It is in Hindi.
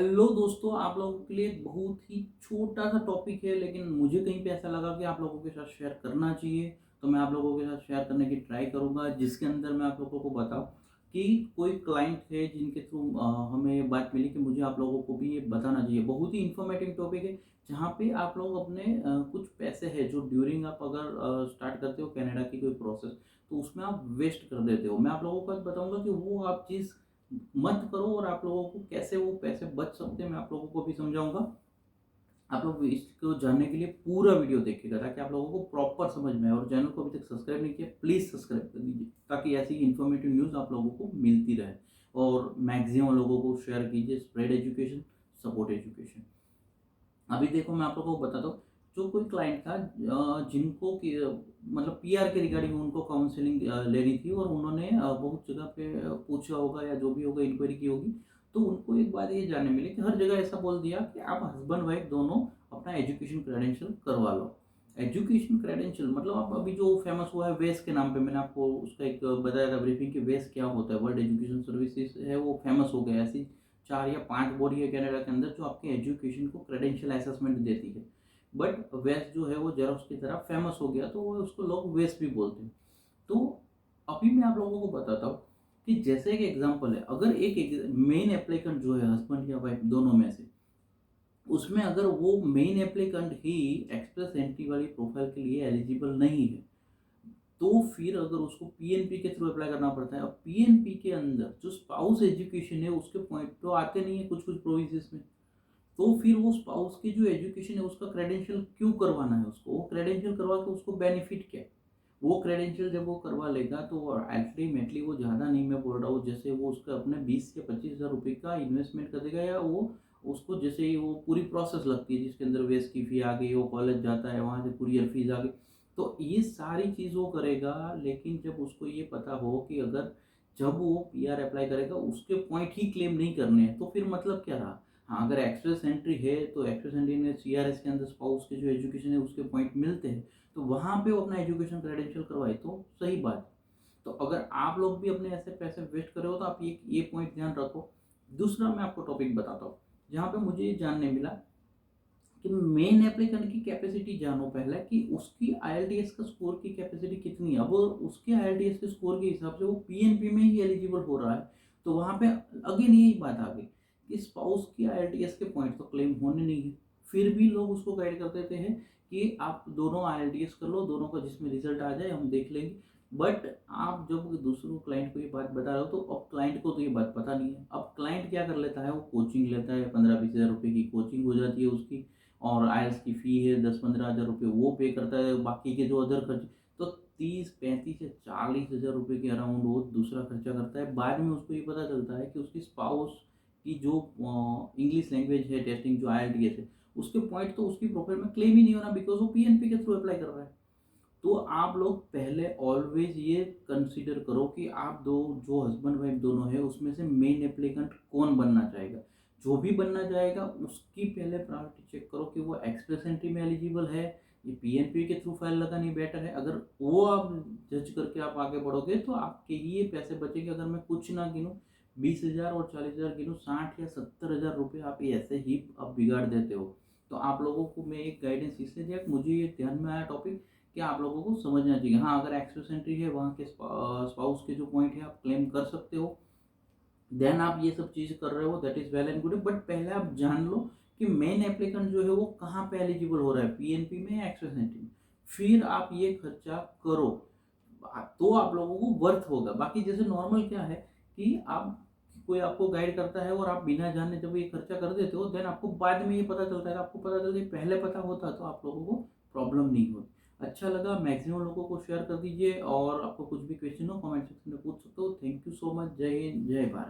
हेलो दोस्तों, आप लोगों के लिए एक बहुत ही छोटा-सा टॉपिक है, लेकिन मुझे कहीं पे ऐसा लगा कि आप लोगों के साथ शेयर करना चाहिए, तो मैं आप लोगों के साथ शेयर करने की ट्राई करूँगा, जिसके अंदर मैं आप लोगों को बताऊँ कि कोई क्लाइंट है जिनके थ्रू हमें ये बात मिली कि मुझे आप लोगों को भी ये बताना चाहिए। बहुत ही इन्फॉर्मेटिव टॉपिक है, जहाँ पे आप लोग अपने कुछ पैसे हैं जो ड्यूरिंग आप अगर स्टार्ट करते हो कनाडा की कोई प्रोसेस, तो उसमें आप वेस्ट कर देते हो। मैं आप लोगों को आज बताऊँगा कि वो आप चीज़ मत करो और आप लोगों को कैसे वो पैसे बच सकते हैं, मैं आप लोगों को भी समझाऊँगा। आप लोग इसको जानने के लिए पूरा वीडियो देखिएगा ताकि आप लोगों को प्रॉपर समझ में आए, और चैनल को अभी तक सब्सक्राइब नहीं किया, प्लीज़ सब्सक्राइब कर दीजिए ताकि ऐसी इन्फॉर्मेटिव न्यूज़ आप लोगों को मिलती रहे। और मैक्सिमम लोगों को शेयर कीजिए। Spread education, support education. अभी देखो मैं आप लोगों को बताता हूँ, जो कोई क्लाइंट था जिनको कि मतलब पीआर के रिगार्डिंग उनको काउंसलिंग लेनी थी, और उन्होंने बहुत जगह पे पूछा होगा या जो भी होगा इंक्वायरी की होगी, तो उनको एक बात ये जानने मिली कि हर जगह ऐसा बोल दिया कि आप हस्बैंड वाइफ दोनों अपना एजुकेशन क्रेडेंशियल करवा लो। एजुकेशन क्रेडेंशियल मतलब आप अभी जो फेमस हुआ है वेस के नाम पे, मैंने आपको उसका एक बताया था ब्रीफिंग कि वेस क्या होता है, वर्ल्ड एजुकेशन सर्विसेज है, वो फेमस हो गया। ऐसी 4 या 5 बॉडी है कनाडा के अंदर जो आपके एजुकेशन को क्रेडेंशियल असेसमेंट देती है। बट वेस जो है वो जेरोक्स की तरह फेमस हो गया, तो वो उसको लोग वेस भी बोलते हैं। तो अभी मैं आप लोगों को बताता हूँ कि जैसे एक एग्जांपल है, अगर एक मेन एप्लीकेंट जो है हस्बैंड या वाइफ दोनों में से, उसमें अगर वो मेन एप्लीकेंट ही एक्सप्रेस एंट्री वाली प्रोफाइल के लिए एलिजिबल नहीं है, तो फिर अगर उसको पीएनपी के थ्रू अप्लाई करना पड़ता है। अब पीएनपी के अंदर जो स्पाउस एजुकेशन है उसके पॉइंट तो आते नहीं है कुछ कुछ प्रोविंसेस में, तो फिर वो स्पाउस की जो एजुकेशन है उसका क्रेडेंशियल क्यों करवाना है उसको, वो क्रेडेंशियल करवा के उसको बेनिफिट क्या है। वो क्रेडेंशियल जब वो करवा लेगा तो अल्टीमेटली वो ज़्यादा नहीं, मैं बोल रहा हूँ, जैसे वो उसका अपने 20 या 25 हज़ार रुपये का इन्वेस्टमेंट कर देगा, या वो उसको जैसे ही वो पूरी प्रोसेस लगती है जिसके अंदर वेस्ट की फ़ी आ गई, वो कॉलेज जाता है, वहाँ से कुरियर फीस आ गई, तो ये सारी चीज़ वो करेगा। लेकिन जब उसको ये पता हो कि अगर जब वो पीआर अप्लाई करेगा उसके पॉइंट ही क्लेम नहीं करने हैं, तो फिर मतलब क्या रहा। हाँ, अगर एक्सप्रेस एंट्री है तो एक्सप्रेस एंट्री में सीआरएस के अंदर स्पाउस के जो एजुकेशन है उसके पॉइंट मिलते हैं, तो वहाँ पे वो अपना एजुकेशन क्रेडेंशियल करवाए तो सही बात है। तो अगर आप लोग भी अपने ऐसे पैसे वेस्ट कर रहे हो तो आप ये पॉइंट ध्यान रखो। दूसरा मैं आपको टॉपिक बताता हूँ, जहाँ पे मुझे ये जानने मिला कि मेन एप्लीकेंट की कैपेसिटी जानो पहले कि उसकी आईएलटीएस का स्कोर की कैपेसिटी कितनी है। अब उसके आईएलटीएस के स्कोर के हिसाब से वो पीएनपी में ही एलिजिबल हो रहा है, तो वहाँ पे अगेन यही बात आ गई कि स्पाउस की आईएलटीएस के पॉइंट तो क्लेम होने नहीं है। फिर भी लोग उसको गाइड कर देते हैं कि आप दोनों आईएलटीएस कर लो, दोनों का जिसमें रिजल्ट आ जाए हम देख लेंगे। बट आप जब दूसरों क्लाइंट को ये बात बता रहे हो, तो अब क्लाइंट को तो ये बात पता नहीं है। अब क्लाइंट क्या कर लेता है, वो कोचिंग लेता है, 15-20 हज़ार रुपये की कोचिंग हो जाती है उसकी, और आईएलटीएस की फ़ी है 10-15 हज़ार रुपये, वो पे करता है, बाकी के जो अदर खर्च, तो 30-35 या 40 हज़ार रुपये के अराउंड वो दूसरा खर्चा करता है। बाद में उसको ये पता चलता है कि उसकी स्पाउस की जो इंग्लिश लैंग्वेज है टेस्टिंग जो आईएलटीएस है, उसके पॉइंट तो उसकी प्रोफाइल में क्लेम ही नहीं होना, बिकॉज वो पीएनपी के थ्रू अप्लाई कर रहा है। तो आप लोग पहले ऑलवेज ये कंसीडर करो कि आप दो जो हस्बैंड वाइफ दोनों है उसमें से मेन एप्लीकेंट कौन बनना चाहेगा। जो भी बनना चाहेगा उसकी पहले प्रायोरिटी चेक करो कि वो एक्सप्रेस एंट्री में एलिजिबल है, ये पीएनपी के थ्रू फाइल लगानी बेटर है। अगर वो आप जज करके आप आगे बढ़ोगे तो आपके ही ये पैसे बचेंगे। अगर मैं कुछ ना गिनूँ, 20 हज़ार और 40 हज़ार गिनूँ, 60 या 70 हज़ार रुपये आप ये ऐसे ही आप बिगाड़ देते हो। तो आप लोगों को मैं एक गाइडेंस इसलिए दिया कि मुझे ये ध्यान में आया टॉपिक कि आप लोगों को समझना चाहिए। हाँ, अगर एक्सेस एंट्री है वहाँ के स्पाउस के जो पॉइंट है आप क्लेम कर सकते हो, देन आप ये सब चीज़ कर रहे हो, that is well and good. But पहले आप जान लो कि मेन एप्लीकेंट जो है वो कहाँ पे एलिजिबल हो रहा है, पीएनपी में या एक्सेस एंट्री में। फिर आप ये खर्चा करो, तो आप लोगों को वर्थ होगा। बाकी जैसे नॉर्मल क्या है कि आप कोई आपको गाइड करता है और आप बिना जाने जब ये खर्चा कर देते हो, देन आपको बाद में ये पता चलता है। आपको पता चलता है, पहले पता होता तो आप लोगों को प्रॉब्लम नहीं होती। अच्छा लगा, मैक्सिमम लोगों को शेयर कर दीजिए, और आपको कुछ भी क्वेश्चन हो कमेंट सेक्शन में पूछ सकते हो। Thank you so much. जय हिंद, जय भारत।